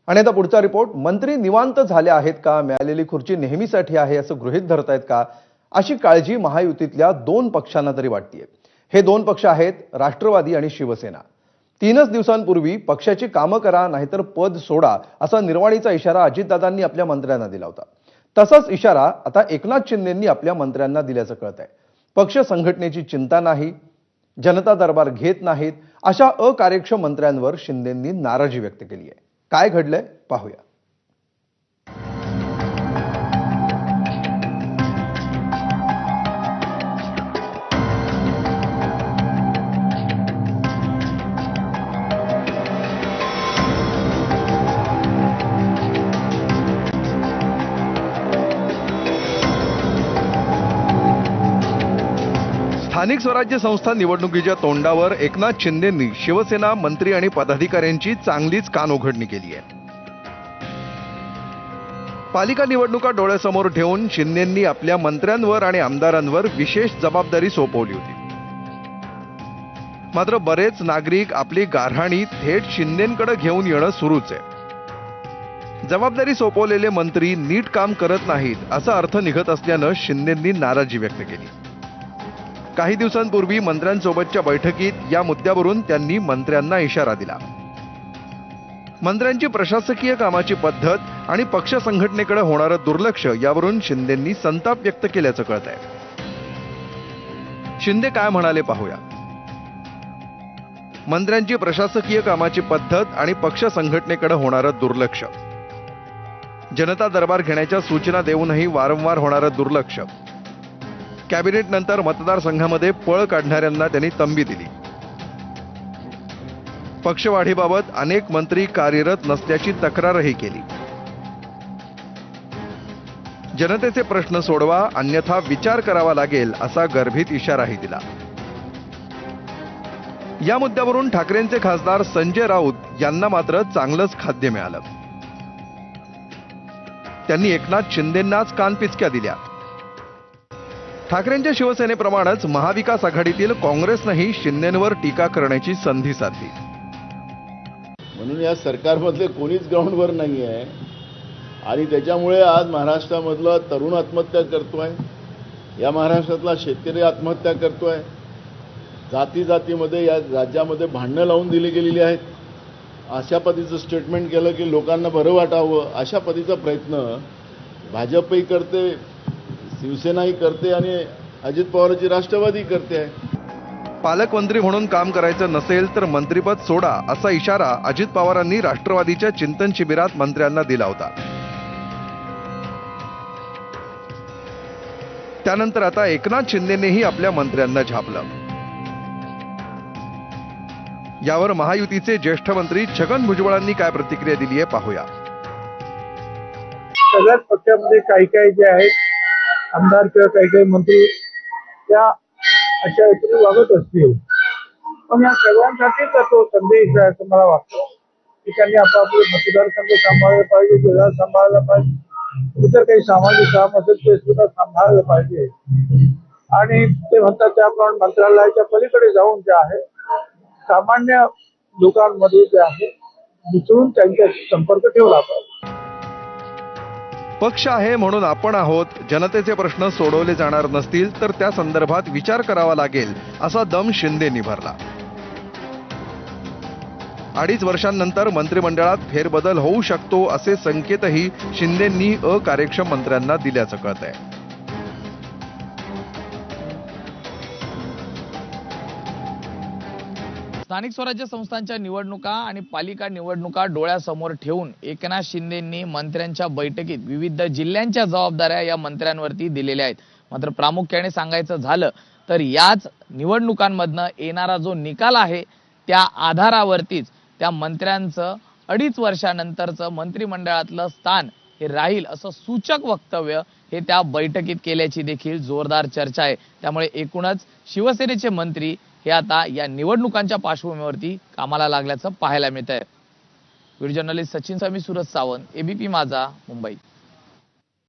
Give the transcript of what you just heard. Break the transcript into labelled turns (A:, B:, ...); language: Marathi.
A: आणि आता पुढचा रिपोर्ट. मंत्री निवांत झाले आहेत का? मिळालेली खुर्ची नेहमीसाठी आहे असं गृहीत धरतायत का? अशी काळजी महायुतीतल्या दोन पक्षांना तरी वाटतेय. हे दोन पक्ष आहेत राष्ट्रवादी आणि शिवसेना. 3च दिवसांपूर्वी पक्षाची कामं करा नाहीतर पद सोडा असा निर्वाणीचा इशारा अजितदादांनी आपल्या मंत्र्यांना दिला होता. तसाच इशारा आता एकनाथ शिंदेंनी आपल्या मंत्र्यांना दिल्याचं कळतंय. पक्ष संघटनेची चिंता नाही, जनता दरबार घेत नाहीत अशा अकार्यक्षम मंत्र्यांवर शिंदेंनी नाराजी व्यक्त केली आहे. काय घडलंय पाहूया. स्थानिक स्वराज्य संस्था निवडणुकीच्या तोंडावर एकनाथ शिंदेंनी शिवसेना मंत्री आणि पदाधिकाऱ्यांची चांगलीच कानउघडणी केली आहे. पालिका निवडणुका डोळ्यासमोर ठेवून शिंदेंनी आपल्या मंत्र्यांवर आणि आमदारांवर विशेष जबाबदारी सोपवली होती. मात्र बरेच नागरिक आपली गारहाणी थेट शिंदेंकडे घेऊन येणं सुरूच आहे. जबाबदारी सोपवलेले मंत्री नीट काम करत नाहीत असा अर्थ निघत असल्यानं शिंदेंनी नाराजी व्यक्त केली. काही दिवसांपूर्वी मंत्र्यांसोबतच्या बैठकीत या मुद्द्यावरून त्यांनी मंत्र्यांना इशारा दिला. मंत्र्यांची प्रशासकीय कामाची पद्धत आणि पक्ष संघटनेकडे होणारं दुर्लक्ष यावरून शिंदेंनी संताप व्यक्त केल्याचं कळतंय. शिंदे काय म्हणाले पाहूया. मंत्र्यांची प्रशासकीय कामाची पद्धत आणि पक्ष संघटनेकडे होणारं दुर्लक्ष. जनता दरबार घेण्याच्या सूचना देऊनही वारंवार होणारं दुर्लक्ष. कॅबिनेट नंतर मतदारसंघामध्ये पळ काढणाऱ्यांना त्यांनी तंबी दिली. पक्षवाढीबाबत अनेक मंत्री कार्यरत नसल्याची तक्रारही केली. जनतेचे प्रश्न सोडवा अन्यथा विचार करावा लागेल असा गर्भित इशाराही दिला. या मुद्द्यावरून ठाकरेंचे खासदार संजय राऊत यांना मात्र चांगलंच खाद्य मिळालं. त्यांनी एकनाथ शिंदेंनाच कानपिचक्या दिल्या. ठाकरेंच्या शिवसेनेप्रमाणेच महाविकास आघाडीतील काँग्रेसनंही शिंदेंवर टीका करण्याची संधी साधली.
B: म्हणून या सरकारमधले कोणीच ग्राउंडवर नाही आहे आणि त्याच्यामुळे आज महाराष्ट्रामधला तरुण आत्महत्या करतोय, या महाराष्ट्रातला शेतकरी आत्महत्या करतोय. जाती जातीमध्ये या राज्यामध्ये भांडणं लावून दिली गेलेली आहेत. अशा पद्धतीचं स्टेटमेंट केलं की लोकांना बरं वाटावं अशा पद्धतीचा प्रयत्न भाजपही करते, शिवसेनाही करते आणि अजित पवारची राष्ट्रवादी करते आहे.
A: पालकमंत्री म्हणून काम करायचं नसेल तर मंत्रिपद सोडा असा इशारा अजित पवारांनी राष्ट्रवादीच्या चिंतन शिबिरात मंत्र्यांना दिला होता. त्यानंतर आता एकनाथ शिंदेनेही आपल्या मंत्र्यांना झापलं. यावर महायुतीचे ज्येष्ठ मंत्री छगन भुजबळांनी काय प्रतिक्रिया दिली आहे पाहूया.
C: सगळ्याच पक्षामध्ये काही जे आहेत आमदार किंवा काही मंत्री त्या अशा रीतीने वागत असतील, पण या सगळ्यांसाठीच तो संदेश आहे असं मला वाटतं की त्यांनी आपापले मतदारसंघ सांभाळले पाहिजे, जिल्हा सांभाळला पाहिजे, इतर काही सामाजिक काम असेल ते सुद्धा सांभाळलं पाहिजे. आणि ते म्हणतात त्याप्रमाणे मंत्रालयाच्या पलीकडे जाऊन जे आहे सामान्य लोकांमध्ये जे आहे मिसळून त्यांचा संपर्क ठेवला पाहिजे.
A: पक्ष आहे म्हणून आपण आहोत. जनतेचे प्रश्न सोडवले जाणार नसतील तर त्या संदर्भात विचार करावा लागेल असा दम शिंदेंनी भरला. 2.5 वर्षांनंतर मंत्रिमंडळात फेरबदल होऊ शकतो असे संकेतही शिंदेंनी अकार्यक्षम मंत्र्यांना दिल्याचं कळतंय.
D: स्थानिक स्वराज्य संस्थांच्या निवडणुका आणि पालिका निवडणुका डोळ्यासमोर ठेवून एकनाथ शिंदेंनी मंत्र्यांच्या बैठकीत विविध जिल्ह्यांच्या जबाबदाऱ्या या मंत्र्यांवरती दिलेल्या आहेत. मात्र प्रामुख्याने सांगायचं झालं तर याच निवडणुकांमधनं येणारा जो निकाल आहे त्या आधारावरतीच त्या मंत्र्यांचं 2.5 वर्षानंतरचं मंत्रिमंडळातलं स्थान हे राहील असं सूचक वक्तव्य हे त्या बैठकीत केल्याची देखील जोरदार चर्चा आहे. त्यामुळे एकूणच शिवसेनेचे मंत्री हे आता या निवडणुकांच्या पार्श्वभूमीवरती कामाला लागल्याचं पाहायला मिळतंय. व्हिडिओ जर्नलिस्ट सचिन स्वामी, सूरज सावंत, एबीपी माझा, मुंबई.